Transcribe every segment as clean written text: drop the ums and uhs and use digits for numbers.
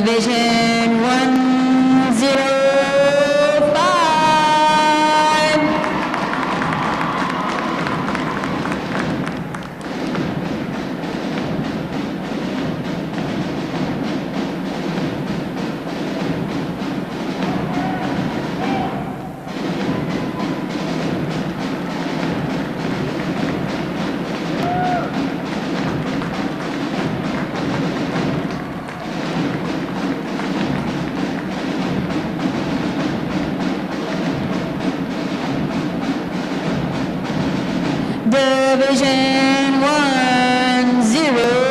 Division 105. Division 106.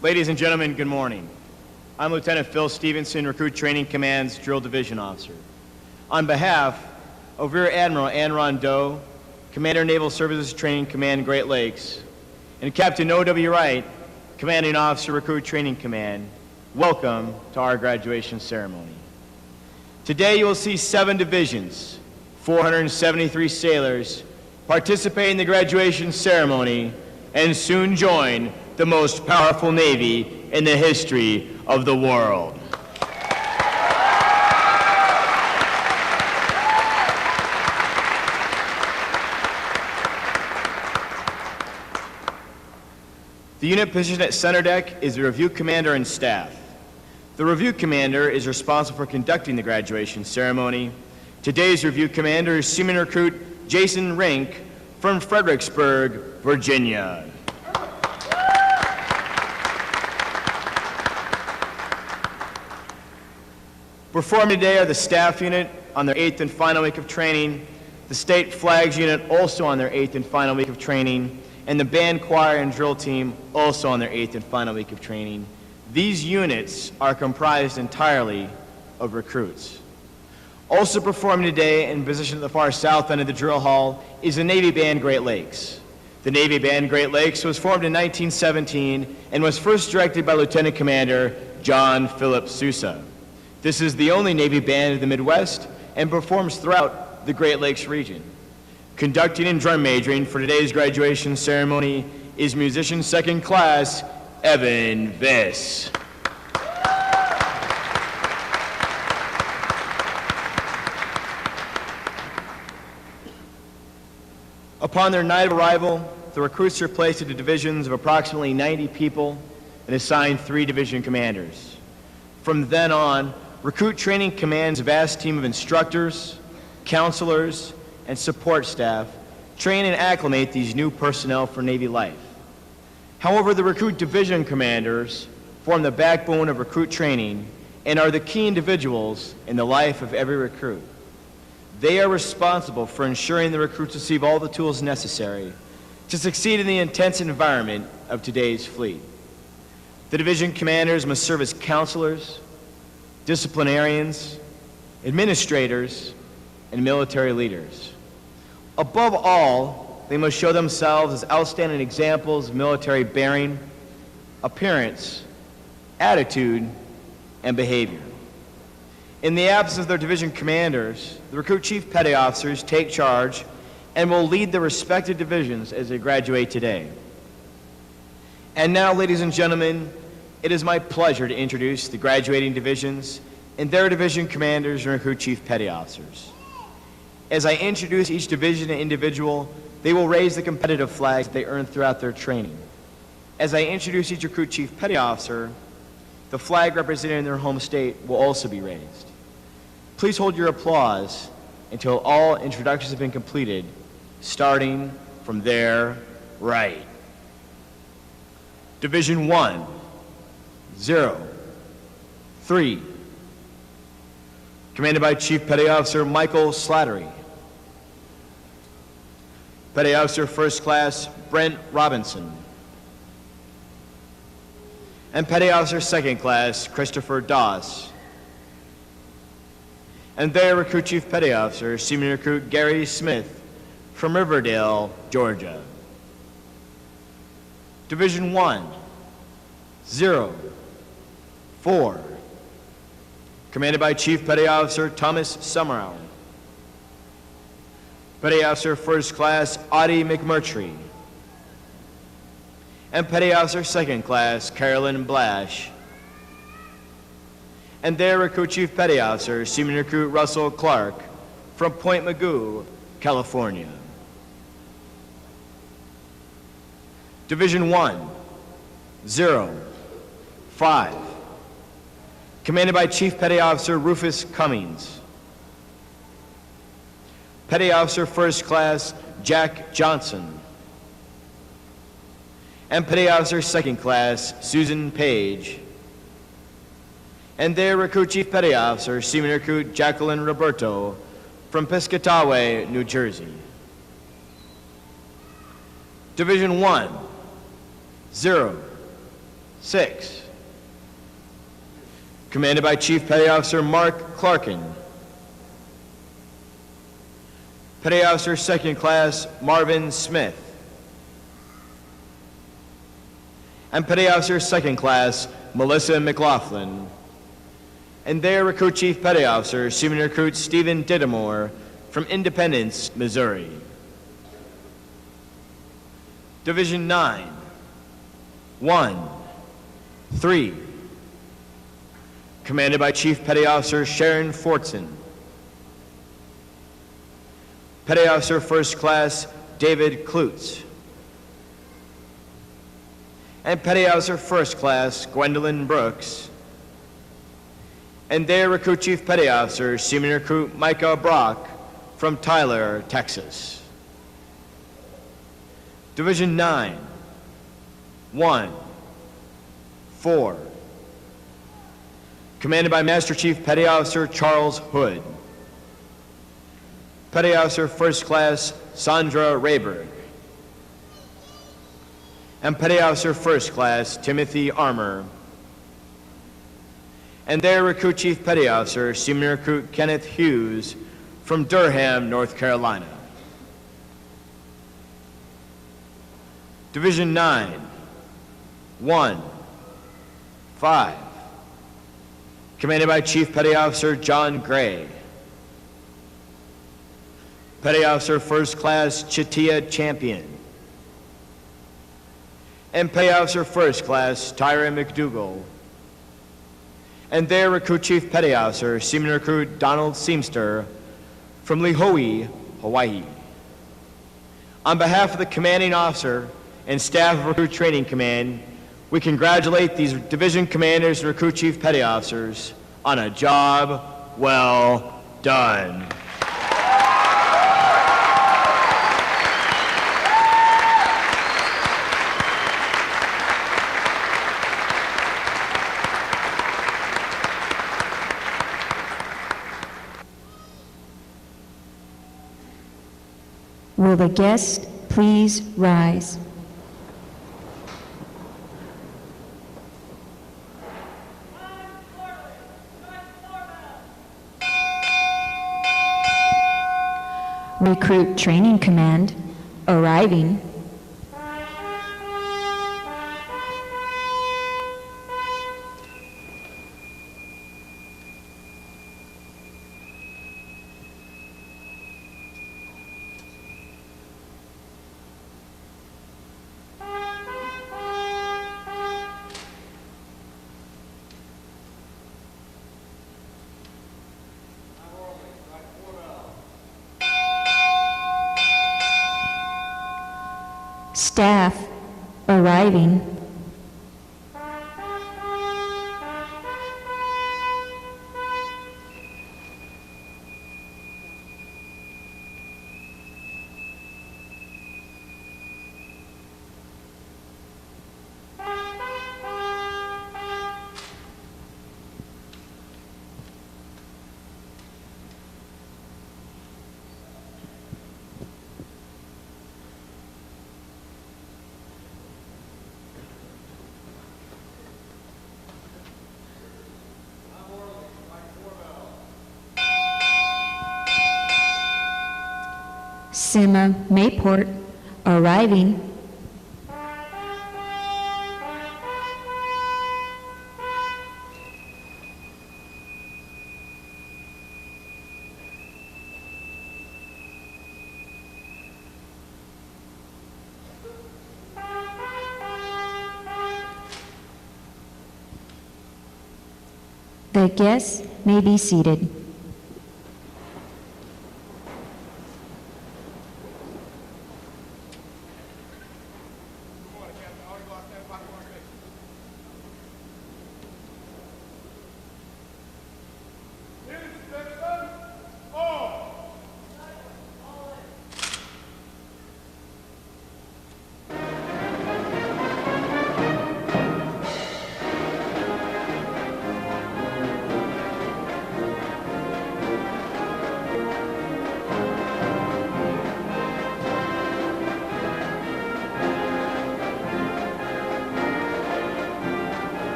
Ladies and gentlemen, good morning. I'm Lieutenant Phil Stevenson, Recruit Training Command's Drill Division Officer. On behalf of Rear Admiral Ann Rondeau, Commander Naval Services Training Command, Great Lakes, and Captain O.W. Wright, Commanding Officer, Recruit Training Command, welcome to our graduation ceremony. Today you will see 7 divisions, 473 sailors participate in the graduation ceremony and soon join the most powerful Navy in the history of the world. The unit positioned at center deck is the Review Commander and staff. The Review Commander is responsible for conducting the graduation ceremony. Today's Review Commander is Seaman Recruit Jason Rink from Fredericksburg, Virginia. Performing today are the staff unit on their 8th and final week of training, the state flags unit also on their 8th and final week of training, and the band, choir, and drill team also on their 8th and final week of training. These units are comprised entirely of recruits. Also performing today and positioned at the far south end of the drill hall is the Navy Band Great Lakes. The Navy Band Great Lakes was formed in 1917 and was first directed by Lieutenant Commander John Philip Sousa. This is the only Navy band in the Midwest and performs throughout the Great Lakes region. Conducting and drum majoring for today's graduation ceremony is musician second class Evan Viss. Upon their night of arrival, the recruits are placed into divisions of approximately 90 people and assigned 3 division commanders. From then on, recruit training commands a vast team of instructors, counselors, and support staff, train and acclimate these new personnel for Navy life. However, the recruit division commanders form the backbone of recruit training and are the key individuals in the life of every recruit. They are responsible for ensuring the recruits receive all the tools necessary to succeed in the intense environment of today's fleet. The division commanders must serve as counselors, disciplinarians, administrators, and military leaders. Above all, they must show themselves as outstanding examples of military bearing, appearance, attitude, and behavior. In the absence of their division commanders, the recruit chief petty officers take charge and will lead their respective divisions as they graduate today. And now, ladies and gentlemen, it is my pleasure to introduce the graduating divisions and their division commanders and recruit chief petty officers. As I introduce each division and individual, they will raise the competitive flags they earned throughout their training. As I introduce each recruit chief petty officer, the flag representing their home state will also be raised. Please hold your applause until all introductions have been completed, starting from their right. Division 1, 0, 3, commanded by Chief Petty Officer Michael Slattery. Petty Officer First Class Brent Robinson. And Petty Officer Second Class Christopher Doss. And their Recruit Chief Petty Officer, Senior Recruit Gary Smith from Riverdale, Georgia. Division 1, 0, 4, commanded by Chief Petty Officer Thomas Summerall. Petty Officer First Class Audie McMurtry. And Petty Officer Second Class Carolyn Blash. And their Recruit Chief Petty Officer, Seaman Recruit Russell Clark from Point Mugu, California. Division 1, 0, 5, commanded by Chief Petty Officer Rufus Cummings. Petty Officer First Class Jack Johnson. And Petty Officer Second Class Susan Page. And their Recruit Chief Petty Officer, Seaman Recruit Jacqueline Roberto from Piscataway, New Jersey. Division 1, 0, 6, commanded by Chief Petty Officer Mark Clarkin. Petty Officer Second Class Marvin Smith. And Petty Officer Second Class Melissa McLaughlin. And their Recruit Chief Petty Officer, Seaman Recruit Stephen Dittemore from Independence, Missouri. Division 9, 1, 3, commanded by Chief Petty Officer Sharon Fortson. Petty Officer First Class David Klutz. And Petty Officer First Class Gwendolyn Brooks. And their Recruit Chief Petty Officer, Seaman Recruit Micah Brock from Tyler, Texas. Division 9, 1, 4, commanded by Master Chief Petty Officer Charles Hood. Petty Officer First Class Sandra Rayberg. And Petty Officer First Class Timothy Armour. And their Recruit Chief Petty Officer, Seaman Recruit Kenneth Hughes from Durham, North Carolina. Division 9, 1, 5, commanded by Chief Petty Officer John Gray. Petty Officer First Class Chatia Champion. And Petty Officer First Class Tyra McDougall. And their Recruit Chief Petty Officer, Seaman Recruit Donald Seamster from Lihue, Hawaii. On behalf of the Commanding Officer and staff of Recruit Training Command, We congratulate these division commanders and recruit chief petty officers on a job well done. Will the guest please rise? Recruit Training Command arriving. Staff arriving. Sima Mayport arriving. The guests may be seated.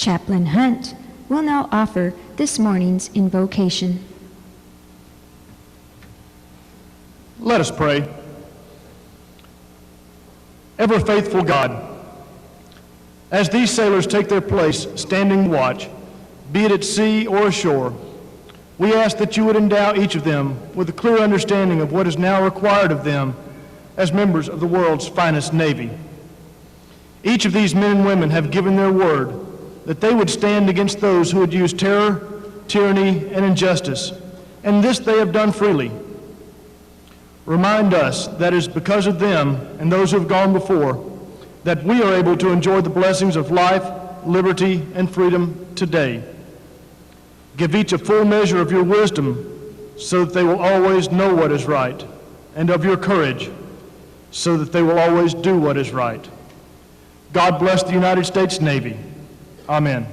Chaplain Hunt will now offer this morning's invocation. Let us pray. Ever faithful God, as these sailors take their place standing watch, be it at sea or ashore, we ask that you would endow each of them with a clear understanding of what is now required of them as members of the world's finest Navy. Each of these men and women have given their word that they would stand against those who would use terror, tyranny, and injustice, and this they have done freely. Remind us that it is because of them and those who have gone before that we are able to enjoy the blessings of life, liberty, and freedom today. Give each a full measure of your wisdom so that they will always know what is right, and of your courage so that they will always do what is right. God bless the United States Navy. Amen.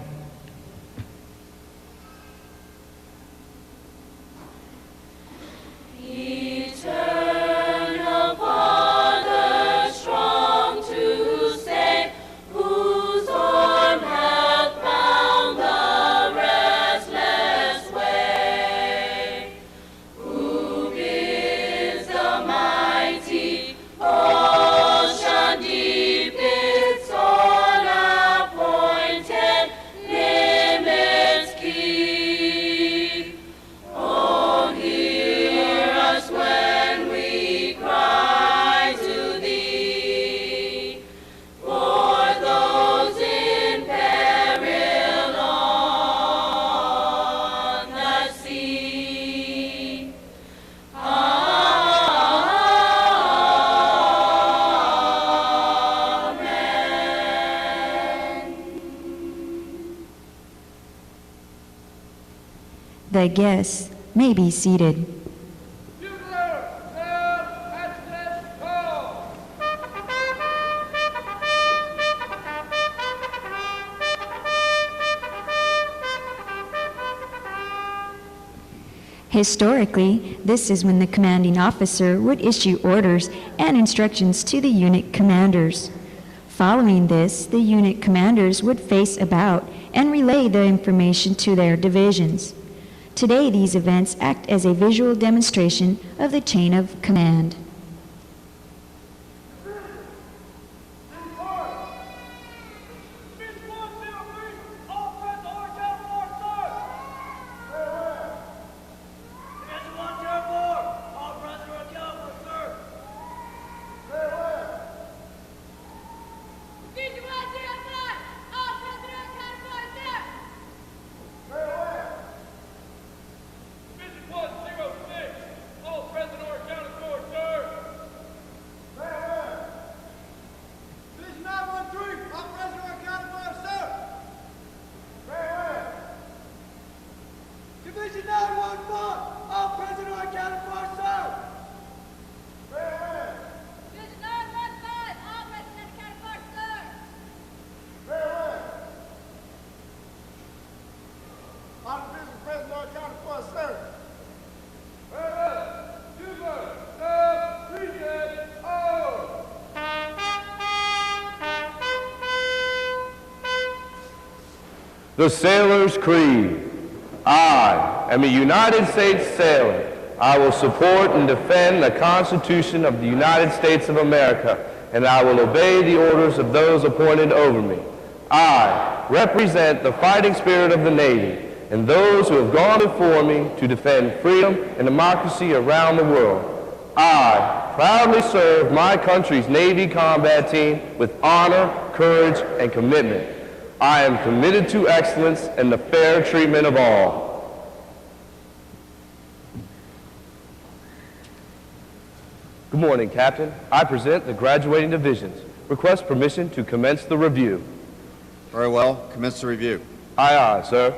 The guests may be seated. Historically, this is when the commanding officer would issue orders and instructions to the unit commanders. Following this, the unit commanders would face about and relay the information to their divisions. Today, these events act as a visual demonstration of the chain of command. The Sailor's Creed. I am a United States sailor. I will support and defend the Constitution of the United States of America, and I will obey the orders of those appointed over me. I represent the fighting spirit of the Navy and those who have gone before me to defend freedom and democracy around the world. I proudly serve my country's Navy combat team with honor, courage, and commitment. I am committed to excellence and the fair treatment of all. Good morning, Captain. I present the graduating divisions. Request permission to commence the review. Very well. Commence the review. Aye, aye, sir.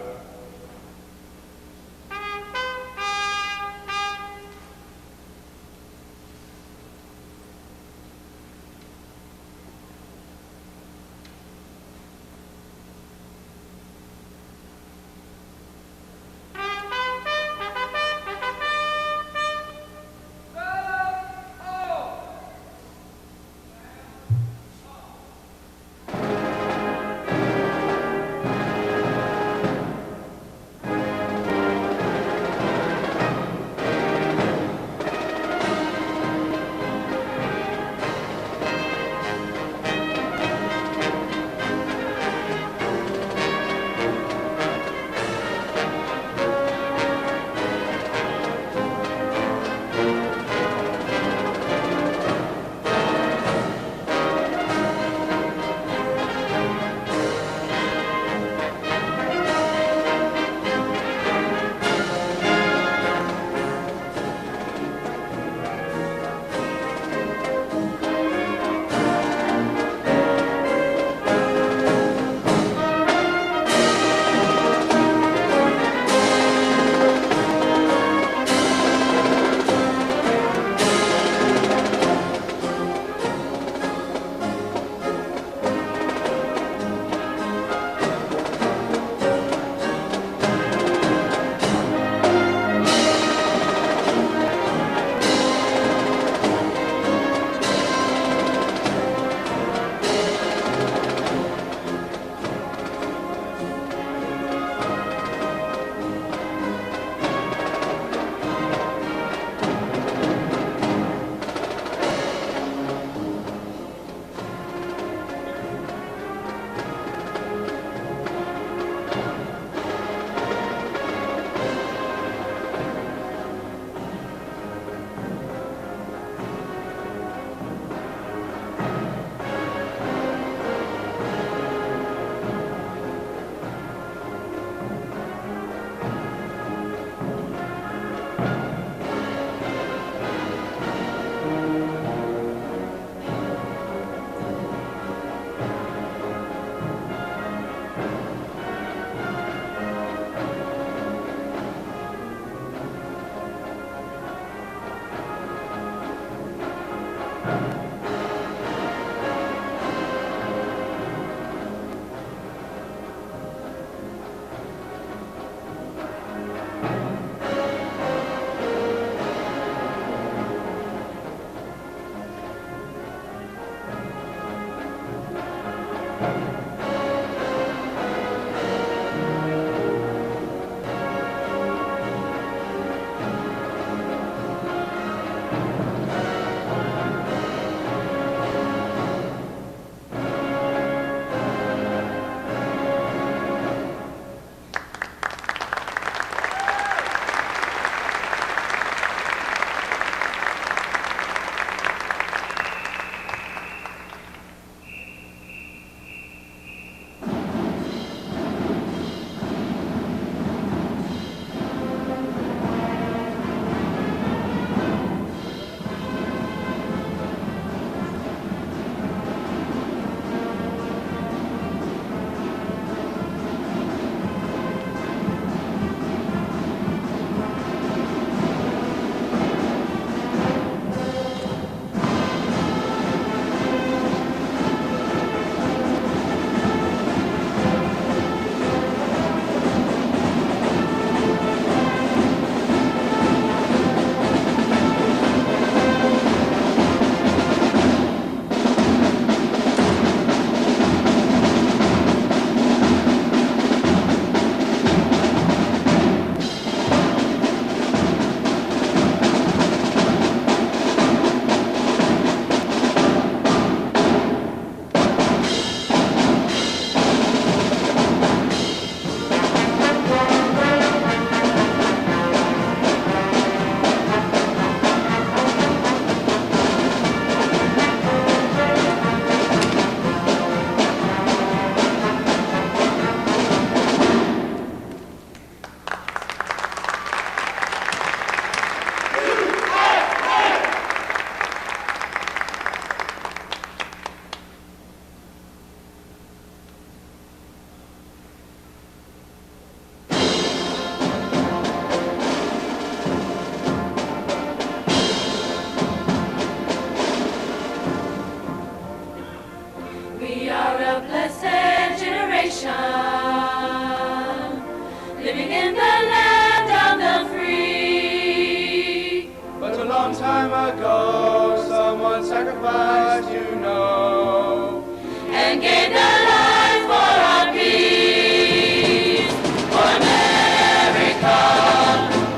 long time ago, someone sacrificed, you know, and gave their life for our peace. For America,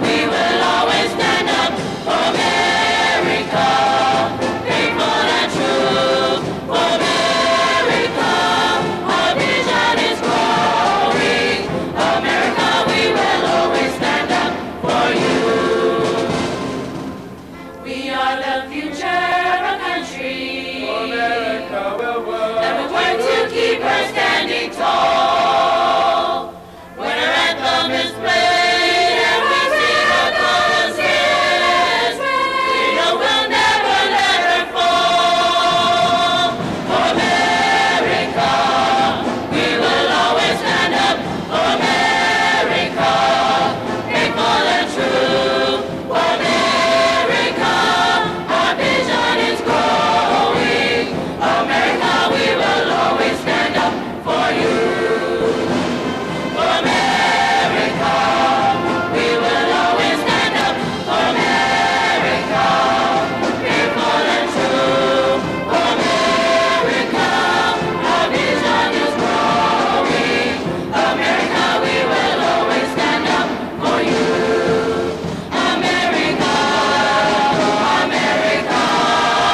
we will always stand up. For America, faithful and true. For America, our vision is growing. America, we will always stand up for you. We are the future of our country. America will work. And we'll work to keep her standing tall. When our anthem is played and we sing our choruses, we know we'll never let her fall. For America, we will always stand up. For America, faithful and true. For America, our vision is growing. America, we will always stand up for you. For America, we will always stand up. For America, faithful and true. For America, our vision is growing. America, we will always stand up for you. America, America, America.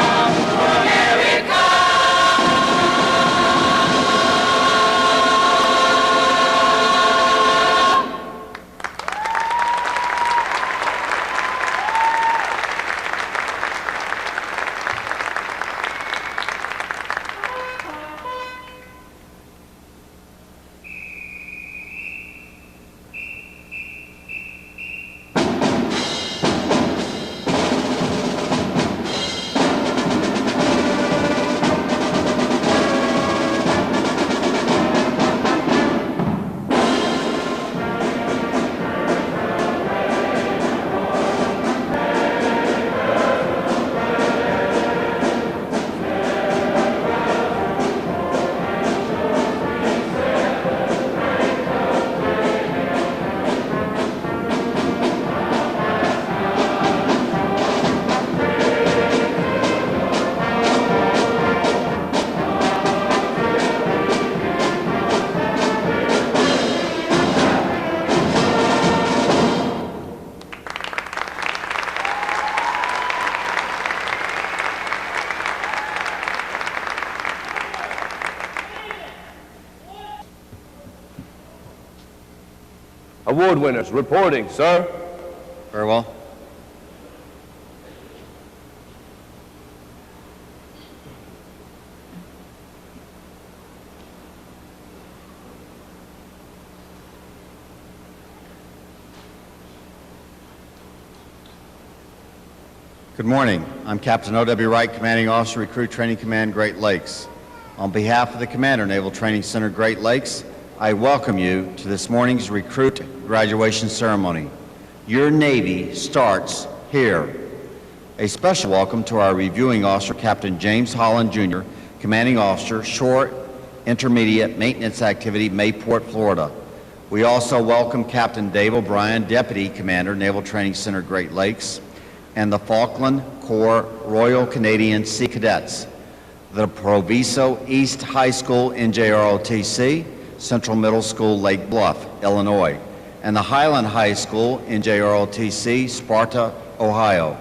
Award winners reporting, sir. Very well. Good morning. I'm Captain O.W. Wright, Commanding Officer, Recruit Training Command, Great Lakes. On behalf of the Commander, Naval Training Center, Great Lakes, I welcome you to this morning's recruit graduation ceremony. Your Navy starts here. A special welcome to our reviewing officer, Captain James Holland, Jr., Commanding Officer, Shore Intermediate Maintenance Activity, Mayport, Florida. We also welcome Captain Dave O'Brien, Deputy Commander, Naval Training Center, Great Lakes, and the Falkland Corps Royal Canadian Sea Cadets, the Proviso East High School, NJROTC, Central Middle School, Lake Bluff, Illinois, and the Highland High School, NJROTC, Sparta, Ohio.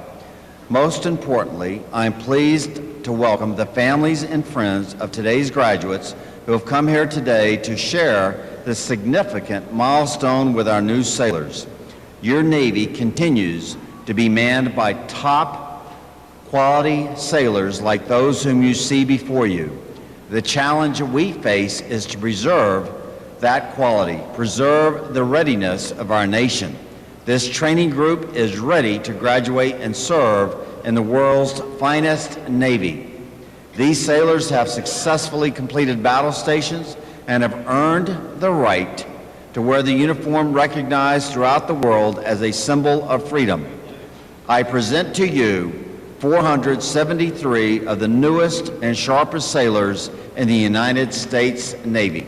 Most importantly, I'm pleased to welcome the families and friends of today's graduates who have come here today to share this significant milestone with our new sailors. Your Navy continues to be manned by top quality sailors like those whom you see before you. The challenge we face is to preserve that quality, preserve the readiness of our nation. This training group is ready to graduate and serve in the world's finest Navy. These sailors have successfully completed battle stations and have earned the right to wear the uniform recognized throughout the world as a symbol of freedom. I present to you 473 of the newest and sharpest sailors in the United States Navy.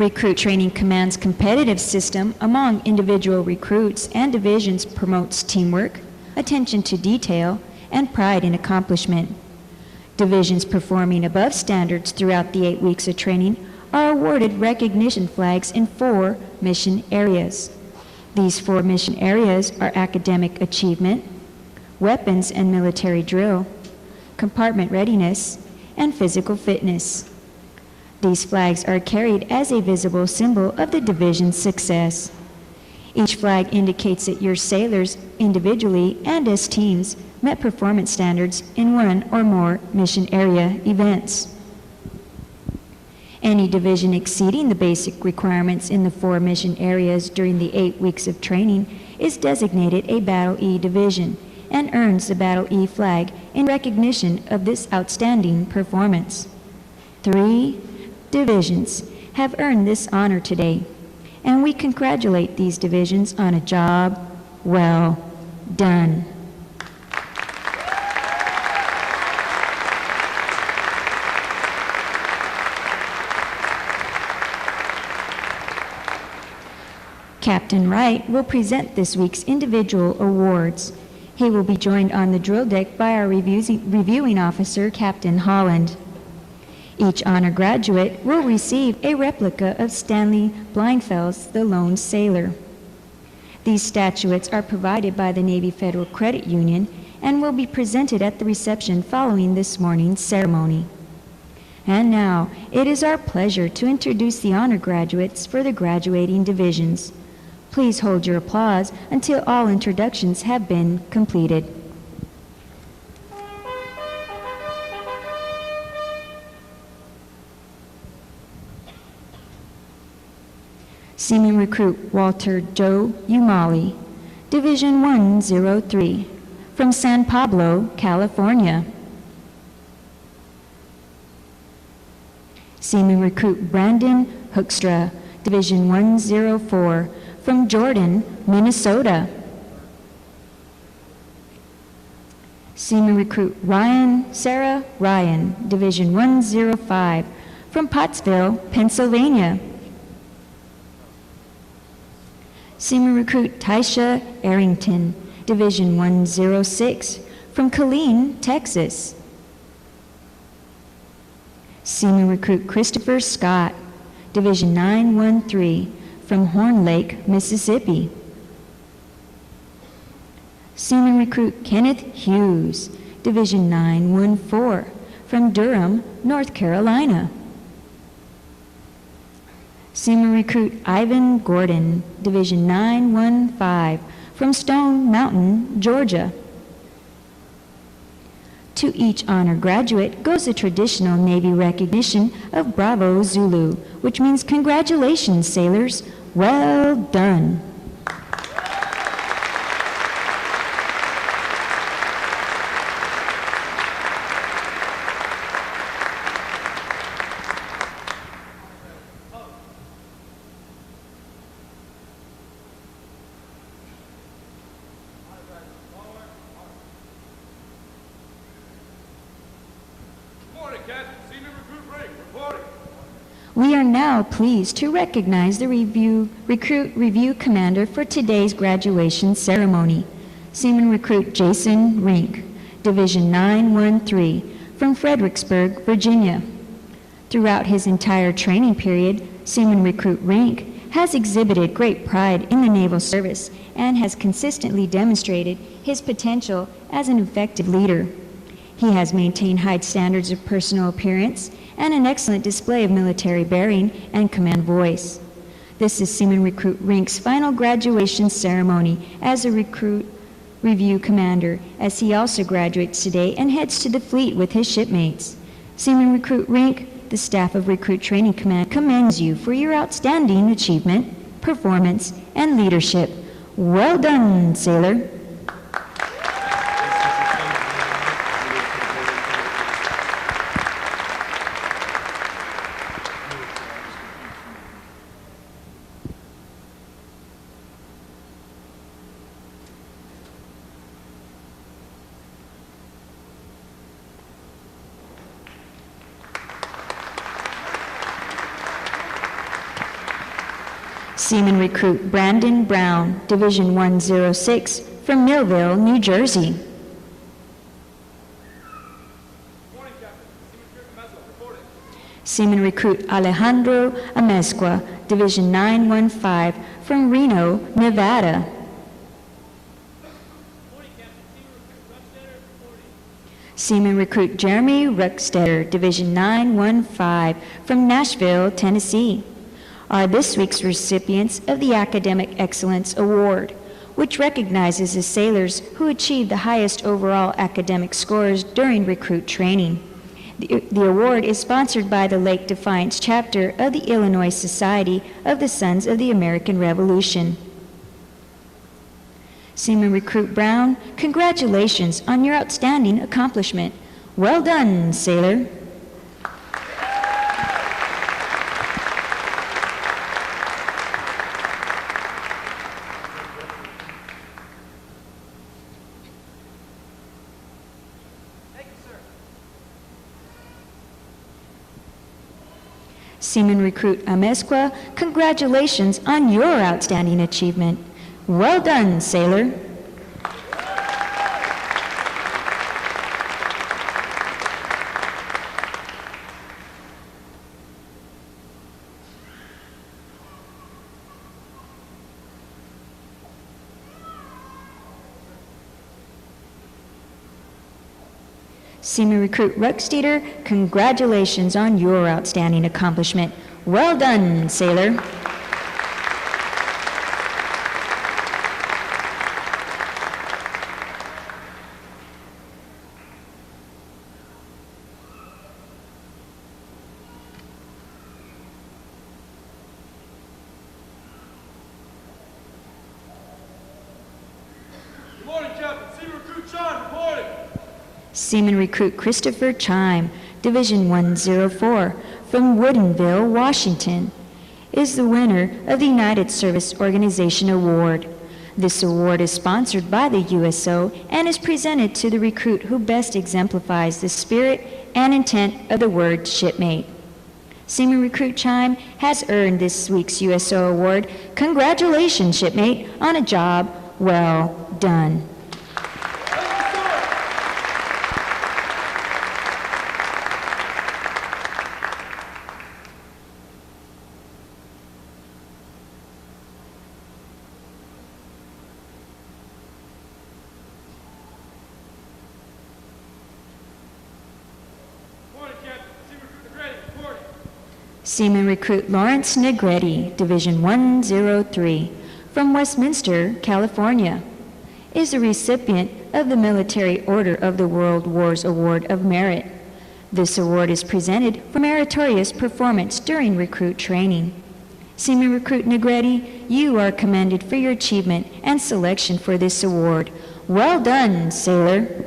Recruit Training Command's competitive system among individual recruits and divisions promotes teamwork, attention to detail, and pride in accomplishment. Divisions performing above standards throughout the 8 weeks of training are awarded recognition flags in 4 mission areas. These 4 mission areas are academic achievement, weapons and military drill, compartment readiness, and physical fitness. These flags are carried as a visible symbol of the division's success. Each flag indicates that your sailors, individually and as teams, met performance standards in 1 or more mission area events. Any division exceeding the basic requirements in the 4 mission areas during the 8 weeks of training is designated a Battle E division and earns the Battle E flag in recognition of this outstanding performance. 3 divisions have earned this honor today, and we congratulate these divisions on a job well done. Captain Wright will present this week's individual awards. He will be joined on the drill deck by our reviewing officer, Captain Holland. Each honor graduate will receive a replica of Stanley Blindfell's The Lone Sailor. These statuettes are provided by the Navy Federal Credit Union and will be presented at the reception following this morning's ceremony. And now, it is our pleasure to introduce the honor graduates for the graduating divisions. Please hold your applause until all introductions have been completed. Seaman Recruit Walter Joe Umali, Division 103, from San Pablo, California. Seaman Recruit Brandon Hoekstra, Division 104, from Jordan, Minnesota. Seaman Recruit Sarah Ryan, Division 105, from Pottsville, Pennsylvania. Seaman Recruit Taisha Arrington, Division 106, from Killeen, Texas. Seaman Recruit Christopher Scott, Division 913, from Horn Lake, Mississippi. Seaman Recruit Kenneth Hughes, Division 914, from Durham, North Carolina. Seaman Recruit Ivan Gordon, Division 915, from Stone Mountain, Georgia. To each honor graduate goes a traditional Navy recognition of Bravo Zulu, which means congratulations, sailors. Well done. We are now pleased to recognize the Recruit Review Commander for today's graduation ceremony, Seaman Recruit Jason Rink, Division 913, from Fredericksburg, Virginia. Throughout his entire training period, Seaman Recruit Rink has exhibited great pride in the naval service and has consistently demonstrated his potential as an effective leader. He has maintained high standards of personal appearance and an excellent display of military bearing and command voice. This is Seaman Recruit Rink's final graduation ceremony as a Recruit Review Commander, as he also graduates today and heads to the fleet with his shipmates. Seaman Recruit Rink, the staff of Recruit Training Command commends you for your outstanding achievement, performance, and leadership. Well done, sailor. Seaman Recruit Brandon Brown, Division 106, from Millville, New Jersey. Seaman Recruit Alejandro Amezcua, Division 915, from Reno, Nevada. Seaman Recruit Jeremy Ruckstetter, Division 915, from Nashville, Tennessee, are this week's recipients of the Academic Excellence Award, which recognizes the sailors who achieved the highest overall academic scores during recruit training. The award is sponsored by the Lake Defiance chapter of the Illinois Society of the Sons of the American Revolution. Seaman Recruit Brown, congratulations on your outstanding accomplishment. Well done, sailor. Seaman Recruit Amezcua, congratulations on your outstanding achievement. Well done, sailor. Seaman Recruit Ruckstetter, congratulations on your outstanding accomplishment. Well done, sailor. Good morning, Captain. Seaman Recruit Chime reporting. Seaman Recruit Christopher Chime, Division 104, from Woodinville, Washington, is the winner of the United Service Organization Award. This award is sponsored by the USO and is presented to the recruit who best exemplifies the spirit and intent of the word shipmate. Seaman Recruit Chime has earned this week's USO award. Congratulations, shipmate, on a job well done. Seaman Recruit Lawrence Negretti, Division 103, from Westminster, California, is the recipient of the Military Order of the World Wars Award of Merit. This award is presented for meritorious performance during recruit training. Seaman Recruit Negretti, you are commended for your achievement and selection for this award. Well done, sailor.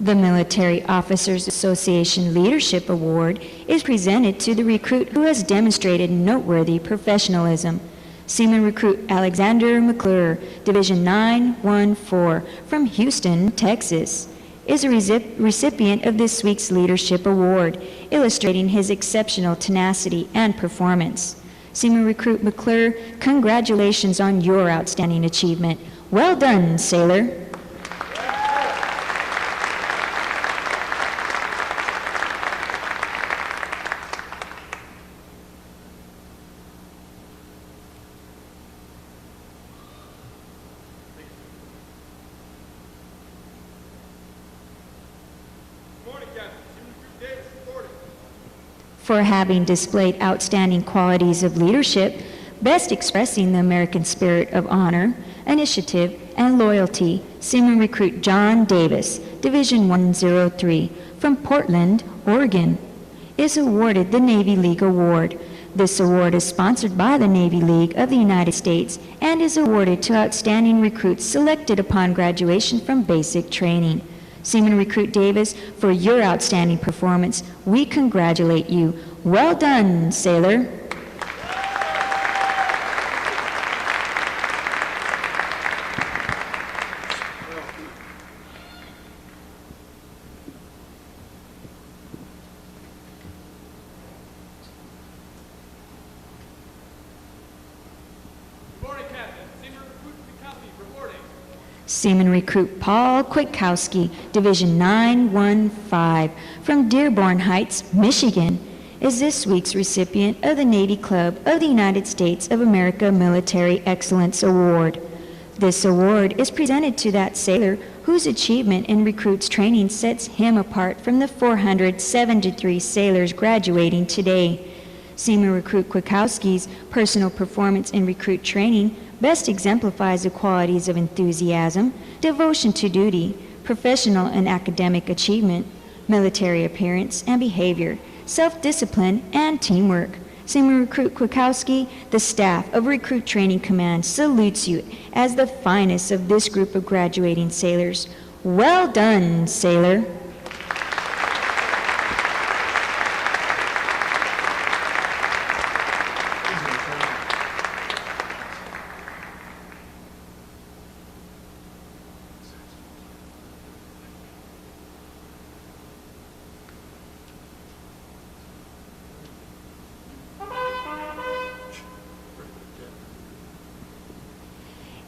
The Military Officers Association Leadership Award is presented to the recruit who has demonstrated noteworthy professionalism. Seaman Recruit Alexander McClure, Division 914, from Houston, Texas, is a recipient of this week's Leadership Award, illustrating his exceptional tenacity and performance. Seaman Recruit McClure, congratulations on your outstanding achievement. Well done, sailor. For having displayed outstanding qualities of leadership, best expressing the American spirit of honor, initiative, and loyalty, Seaman Recruit John Davis, Division 103, from Portland, Oregon, is awarded the Navy League Award. This award is sponsored by the Navy League of the United States and is awarded to outstanding recruits selected upon graduation from basic training. Seaman Recruit Davis, for your outstanding performance, we congratulate you. Well done, sailor. Reporting, Captain. Senior Recruit Kwiatkowski reporting. Seaman Recruit Paul Kwiatkowski, Division 915, from Dearborn Heights, Michigan, is this week's recipient of the Navy Club of the United States of America Military Excellence Award. This award is presented to that sailor whose achievement in recruits training sets him apart from the 473 sailors graduating today. Seaman Recruit Kwiatkowski's personal performance in recruit training best exemplifies the qualities of enthusiasm, devotion to duty, professional and academic achievement, military appearance and behavior, self-discipline, and teamwork. Seaman Recruit Kwiatkowski, the staff of Recruit Training Command salutes you as the finest of this group of graduating sailors. Well done, sailor.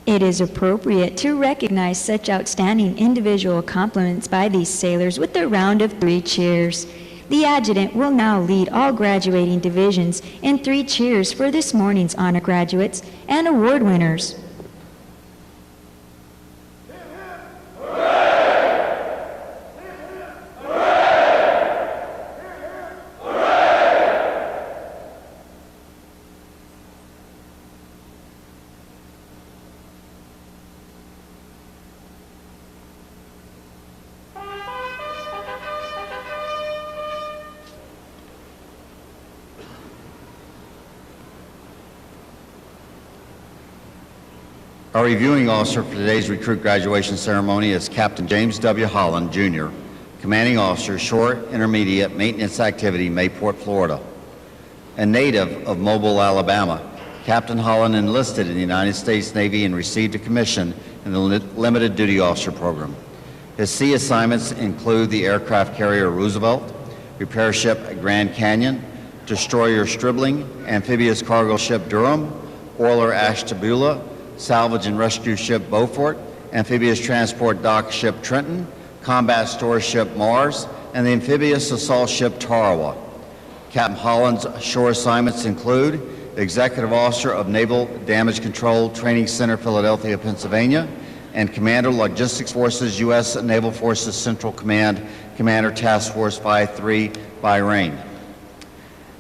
It is appropriate to recognize such outstanding individual accomplishments by these sailors with a round of 3 cheers. The adjutant will now lead all graduating divisions in 3 cheers for this morning's honor graduates and award winners. Our reviewing officer for today's recruit graduation ceremony is Captain James W. Holland, Jr., Commanding Officer, Shore Intermediate Maintenance Activity, Mayport, Florida. A native of Mobile, Alabama, Captain Holland enlisted in the United States Navy and received a commission in the Limited Duty Officer Program. His sea assignments include the aircraft carrier Roosevelt, repair ship Grand Canyon, destroyer Stribling, amphibious cargo ship Durham, oiler Ashtabula, salvage and rescue ship Beaufort, amphibious transport dock ship Trenton, combat store ship Mars, and the amphibious assault ship Tarawa. Captain Holland's shore assignments include Executive Officer of Naval Damage Control Training Center, Philadelphia, Pennsylvania, and Commander Logistics Forces, U.S. Naval Forces Central Command, Commander Task Force 5-3, Bahrain.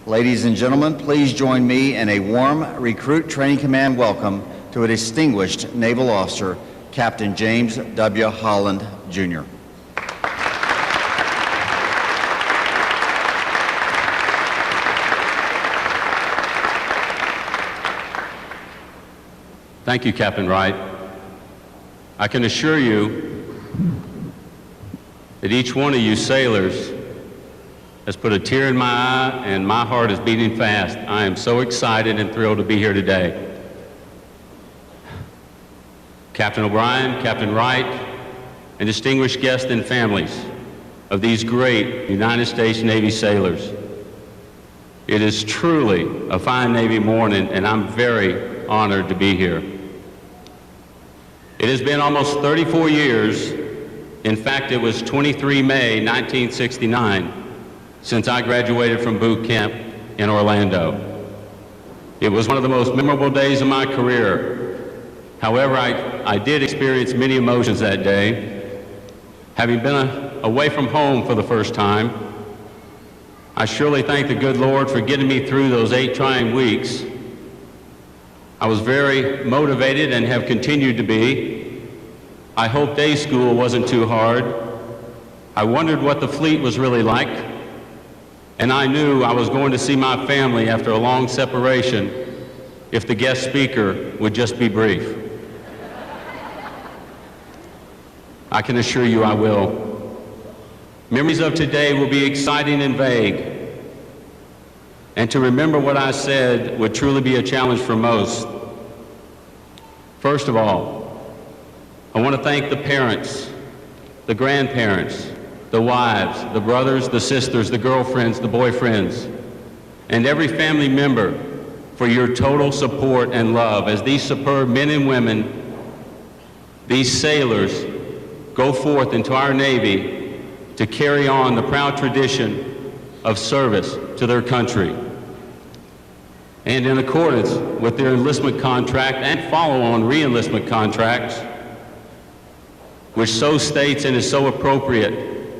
Ladies and gentlemen, please join me in a warm Recruit Training Command welcome to a distinguished naval officer, Captain James W. Holland, Jr. Thank you, Captain Wright. I can assure you that each one of you sailors has put a tear in my eye and my heart is beating fast. I am so excited and thrilled to be here today. Captain O'Brien, Captain Wright, and distinguished guests and families of these great United States Navy sailors. It is truly a fine Navy morning, and I'm very honored to be here. It has been almost 34 years, in fact, it was 23 May 1969, since I graduated from boot camp in Orlando. It was one of the most memorable days of my career. However, I did experience many emotions that day. Having been away from home for the first time, I surely thank the good Lord for getting me through those 8 trying weeks. I was very motivated and have continued to be. I hoped day school wasn't too hard. I wondered what the fleet was really like, and I knew I was going to see my family after a long separation if the guest speaker would just be brief. I can assure you I will. Memories of today will be exciting and vague. And to remember what I said would truly be a challenge for most. First of all, I want to thank the parents, the grandparents, the wives, the brothers, the sisters, the girlfriends, the boyfriends, and every family member for your total support and love as these superb men and women, these sailors, go forth into our Navy to carry on the proud tradition of service to their country. And in accordance with their enlistment contract and follow-on re-enlistment contracts, which so states and is so appropriate,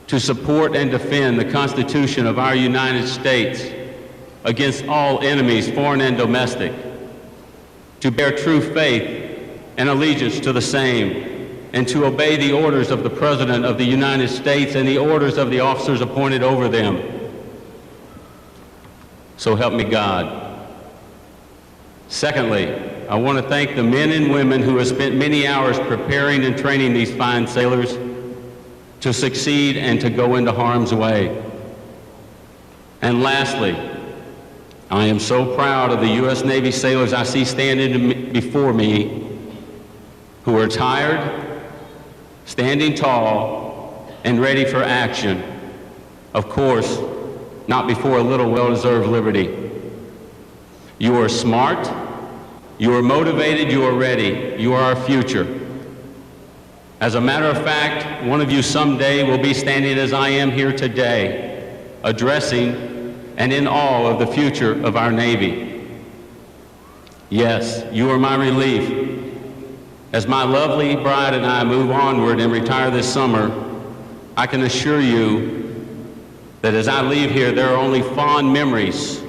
to support and defend the Constitution of our United States against all enemies, foreign and domestic, to bear true faith and allegiance to the same, and to obey the orders of the President of the United States and the orders of the officers appointed over them. So help me God. Secondly, I want to thank the men and women who have spent many hours preparing and training these fine sailors to succeed and to go into harm's way. And lastly, I am so proud of the U.S. Navy sailors I see standing before me who are tired, standing tall, and ready for action. Of course, not before a little well-deserved liberty. You are smart, you are motivated, you are ready, you are our future. As a matter of fact, one of you someday will be standing as I am here today, addressing and in awe of the future of our Navy. Yes, you are my relief. As my lovely bride and I move onward and retire this summer, I can assure you that as I leave here, there are only fond memories,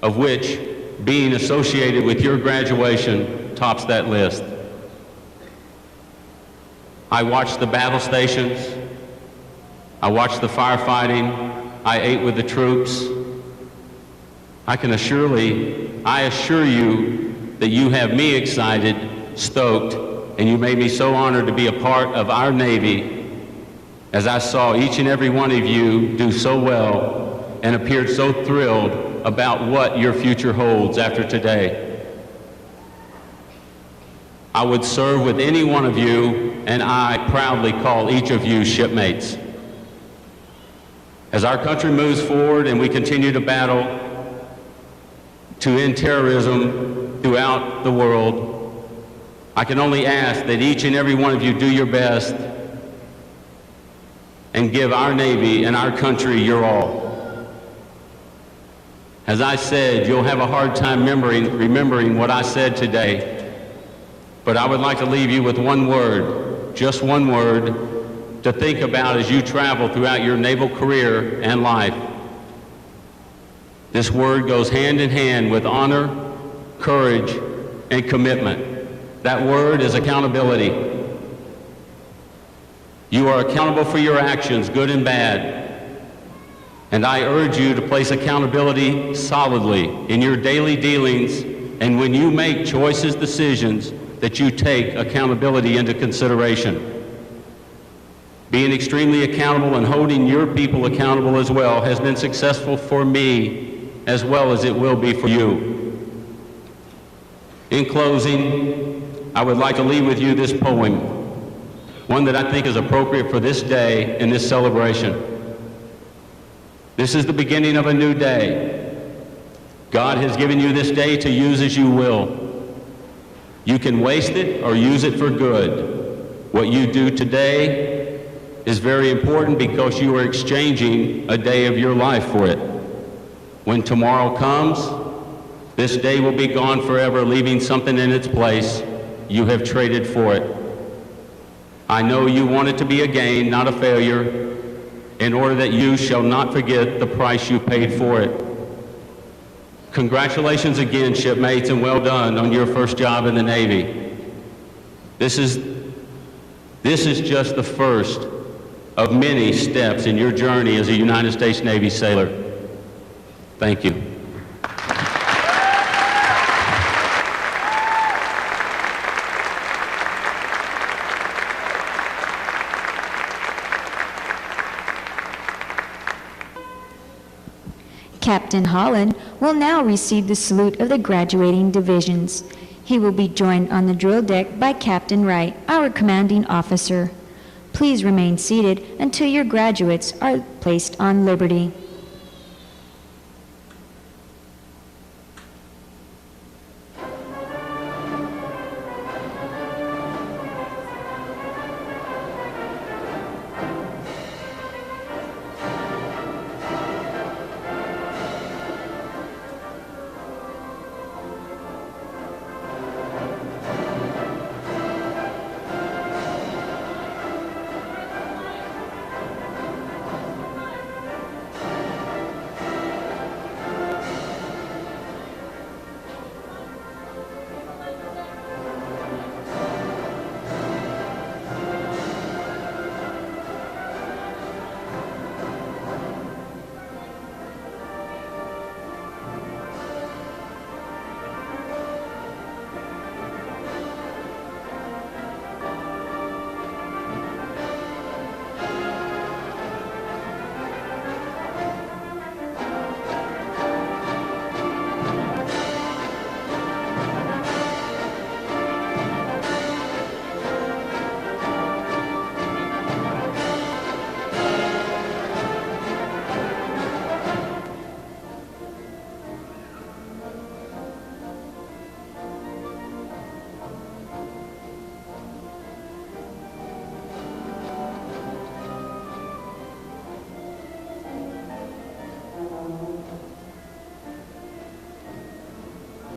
of which being associated with your graduation tops that list. I watched the battle stations, I watched the firefighting, I ate with the troops. I assure you that you have me excited, stoked, and you made me so honored to be a part of our Navy as I saw each and every one of you do so well and appeared so thrilled about what your future holds after today. I would serve with any one of you, and I proudly call each of you shipmates. As our country moves forward and we continue to battle to end terrorism throughout the world, I can only ask that each and every one of you do your best and give our Navy and our country your all. As I said, you'll have a hard time remembering what I said today, but I would like to leave you with one word, just one word, to think about as you travel throughout your naval career and life. This word goes hand in hand with honor, courage, and commitment. That word is accountability. You are accountable for your actions, good and bad. And I urge you to place accountability solidly in your daily dealings, and when you make choices, decisions, that you take accountability into consideration. Being extremely accountable and holding your people accountable as well has been successful for me as well as it will be for you. In closing, I would like to leave with you this poem, one that I think is appropriate for this day and this celebration. This is the beginning of a new day. God has given you this day to use as you will. You can waste it or use it for good. What you do today is very important because you are exchanging a day of your life for it. When tomorrow comes, this day will be gone forever, leaving something in its place you have traded for it. I know you want it to be a gain, not a failure, in order that you shall not forget the price you paid for it. Congratulations again, shipmates, and well done on your first job in the Navy. This is just the first of many steps in your journey as a United States Navy sailor. Thank you. Captain Holland will now receive the salute of the graduating divisions. He will be joined on the drill deck by Captain Wright, our commanding officer. Please remain seated until your graduates are placed on liberty.